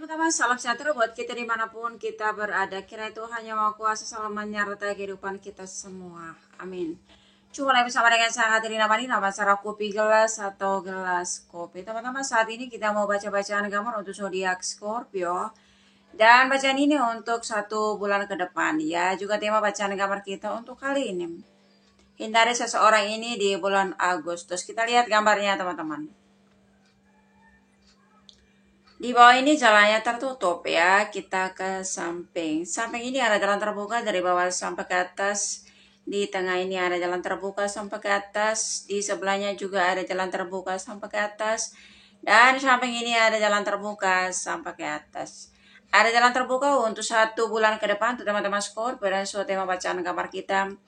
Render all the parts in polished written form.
Teman-teman, salam sejahtera buat kita dimanapun kita berada. Kiranya Tuhan yang Maha Kuasa selalu menyertai kehidupan kita semua. Amin. Jumpa lagi bersama dengan saya Katrina Manina, masalah kopi gelas atau gelas kopi. Teman-teman, saat ini kita mau baca bacaan gambar untuk zodiak Scorpio. Dan bacaan ini untuk 1 bulan ke depan ya. Juga tema bacaan gambar kita untuk kali ini. Hindari seseorang ini di bulan Agustus. Kita lihat gambarnya teman-teman. Di bawah ini jalannya tertutup ya, kita ke samping. Samping ini ada jalan terbuka dari bawah sampai ke atas. Di tengah ini ada jalan terbuka sampai ke atas. Di sebelahnya juga ada jalan terbuka sampai ke atas. Dan di samping ini ada jalan terbuka sampai ke atas. Ada jalan terbuka untuk 1 bulan ke depan untuk teman-teman Scorpio dan suatu tema bacaan gambar kita.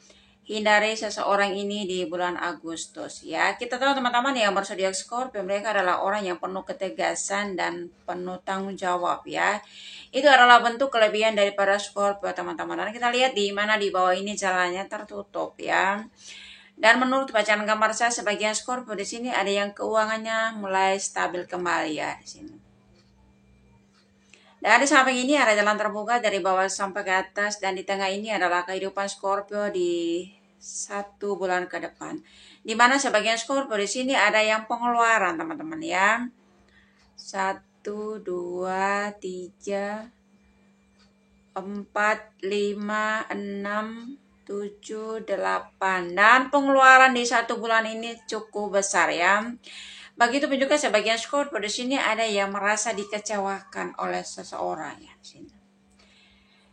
Hindari seseorang ini di bulan Agustus ya. Kita tahu teman-teman yang berzodiak Scorpio mereka adalah orang yang penuh ketegasan dan penuh tanggung jawab ya. Itu adalah bentuk kelebihan daripada Scorpio teman-teman. Dan kita lihat di mana di bawah ini jalannya tertutup ya. Dan menurut bacaan gambar saya sebagian Scorpio di sini ada yang keuangannya mulai stabil kembali ya di sini. Dan di samping ini ada jalan terbuka dari bawah sampai ke atas. Dan di tengah ini adalah kehidupan Scorpio di 1 bulan ke depan. Dimana sebagian Scorpio di sini ada yang pengeluaran teman-teman ya. 1, 2, 3, 4, 5, 6, 7, 8. Dan pengeluaran di 1 bulan ini cukup besar ya. Begitu juga sebagian Scorpio di sini ada yang merasa dikecewakan oleh seseorang ya di sini.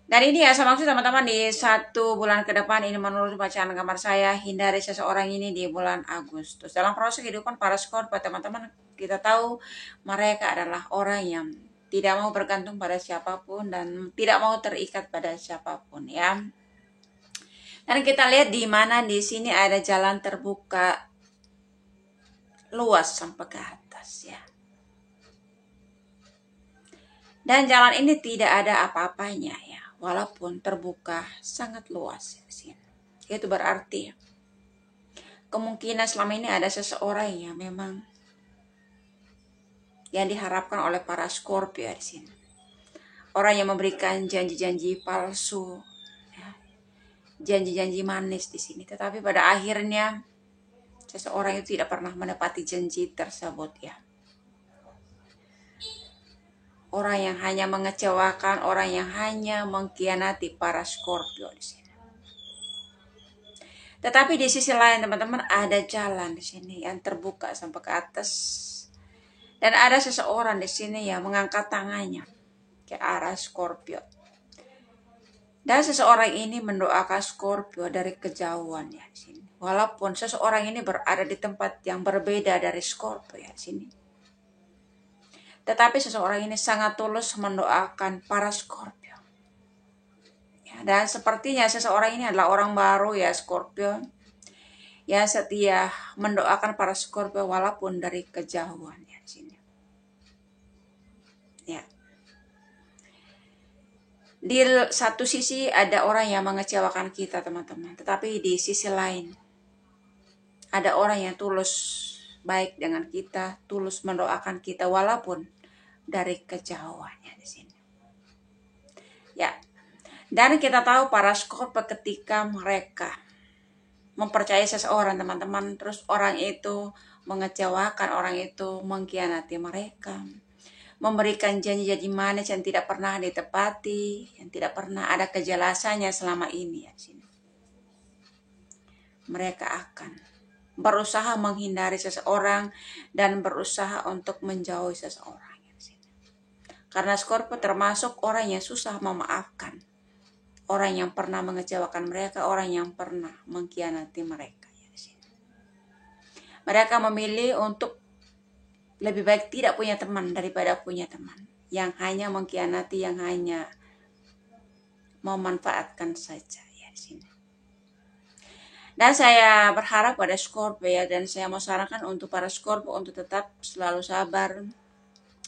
Dan ini ya saya maksud teman-teman di 1 bulan ke depan ini menurut bacaan gambar saya hindari seseorang ini di bulan Agustus. Dalam proses kehidupan para Scorpio teman-teman kita tahu mereka adalah orang yang tidak mau bergantung pada siapapun dan tidak mau terikat pada siapapun ya. Dan kita lihat di mana di sini ada jalan terbuka luas sampai ke atas ya. Dan jalan ini tidak ada apa-apanya ya, walaupun terbuka sangat luas di sini. Itu berarti kemungkinan selama ini ada seseorang yang memang yang diharapkan oleh para Scorpio di sini. Orang yang memberikan janji-janji palsu, ya, janji-janji manis di sini. Tetapi pada akhirnya seseorang itu tidak pernah menepati janji tersebut ya. Orang yang hanya mengecewakan, orang yang hanya mengkhianati para Scorpio di sini. Tetapi di sisi lain teman-teman ada jalan di sini yang terbuka sampai ke atas. Dan ada seseorang di sini yang mengangkat tangannya ke arah Scorpio. Dan seseorang ini mendoakan Scorpio dari kejauhan ya di sini. Walaupun seseorang ini berada di tempat yang berbeda dari Scorpio ya di sini. Tetapi seseorang ini sangat tulus mendoakan para Scorpio. Ya, dan sepertinya seseorang ini adalah orang baru ya Scorpio. Yang setia mendoakan para Scorpio walaupun dari kejauhan ya di sini. Ya. Di satu sisi ada orang yang mengecewakan kita teman-teman. Tetapi di sisi lain ada orang yang tulus baik dengan kita, tulus mendoakan kita walaupun dari kejauhannya di sini. Ya. Dan kita tahu para Scorpio ketika mereka mempercayai seseorang teman-teman, terus orang itu mengecewakan, orang itu mengkhianati mereka, memberikan janji-janji manis yang tidak pernah ditepati, yang tidak pernah ada kejelasannya selama ini ya di sini. Mereka akan berusaha menghindari seseorang dan berusaha untuk menjauhi seseorang ya di sini. Karena Scorpio termasuk orang yang susah memaafkan, orang yang pernah mengecewakan mereka, orang yang pernah mengkhianati mereka ya di sini. Mereka memilih untuk lebih baik tidak punya teman daripada punya teman yang hanya mengkhianati, yang hanya memanfaatkan saja ya di sini. Dan saya berharap pada Scorpio ya, dan saya mau sarankan untuk para Scorpio untuk tetap selalu sabar,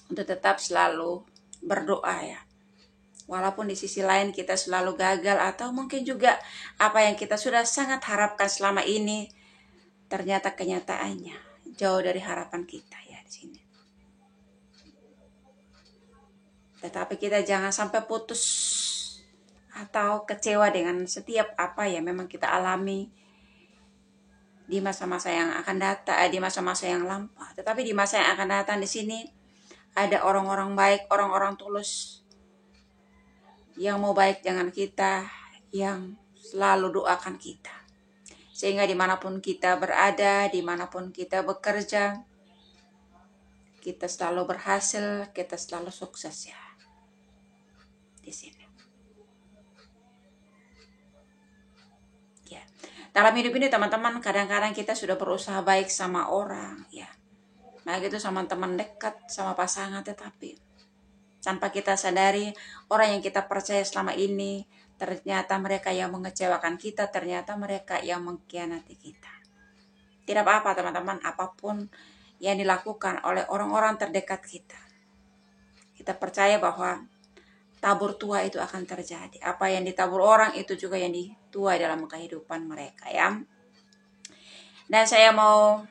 untuk tetap selalu berdoa ya. Walaupun di sisi lain kita selalu gagal atau mungkin juga apa yang kita sudah sangat harapkan selama ini ternyata kenyataannya jauh dari harapan kita ya di sini. Tetapi kita jangan sampai putus atau kecewa dengan setiap apa yang memang kita alami di masa-masa yang akan datang, di masa-masa yang lampau. Tetapi di masa yang akan datang di sini ada orang-orang baik, orang-orang tulus yang mau baik dengan kita, yang selalu doakan kita. Sehingga dimanapun kita berada, dimanapun kita bekerja, kita selalu berhasil, kita selalu sukses ya di sini. Ya. Dalam hidup ini teman-teman, kadang-kadang kita sudah berusaha baik sama orang, ya. Baik itu sama teman dekat, sama pasangan, tetapi tanpa kita sadari orang yang kita percaya selama ini ternyata mereka yang mengecewakan kita, ternyata mereka yang mengkhianati kita. Tidak apa-apa teman-teman, apapun yang dilakukan oleh orang-orang terdekat kita, kita percaya bahwa tabur tua itu akan terjadi. Apa yang ditabur orang itu juga yang dituai dalam kehidupan mereka ya. Dan saya mau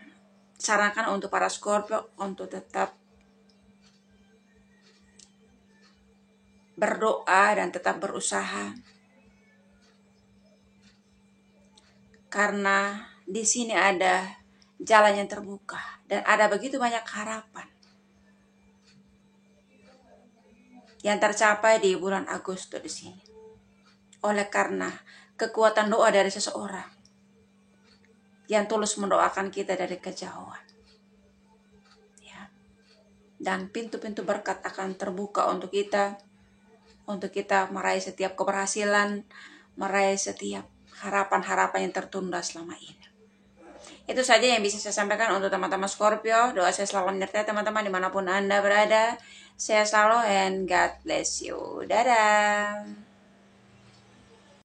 sarankan untuk para Scorpio untuk tetap berdoa dan tetap berusaha. Karena di sini ada jalan yang terbuka dan ada begitu banyak harapan yang tercapai di bulan Agustus di sini. Oleh karena kekuatan doa dari seseorang yang tulus mendoakan kita dari kejauhan. Ya. Dan pintu-pintu berkat akan terbuka untuk kita meraih setiap keberhasilan, meraih setiap harapan-harapan yang tertunda selama ini. Itu saja yang bisa saya sampaikan untuk teman-teman Scorpio. Doa saya selalu menyertai teman-teman dimanapun Anda berada. Saya selalu and God bless you. Dadah.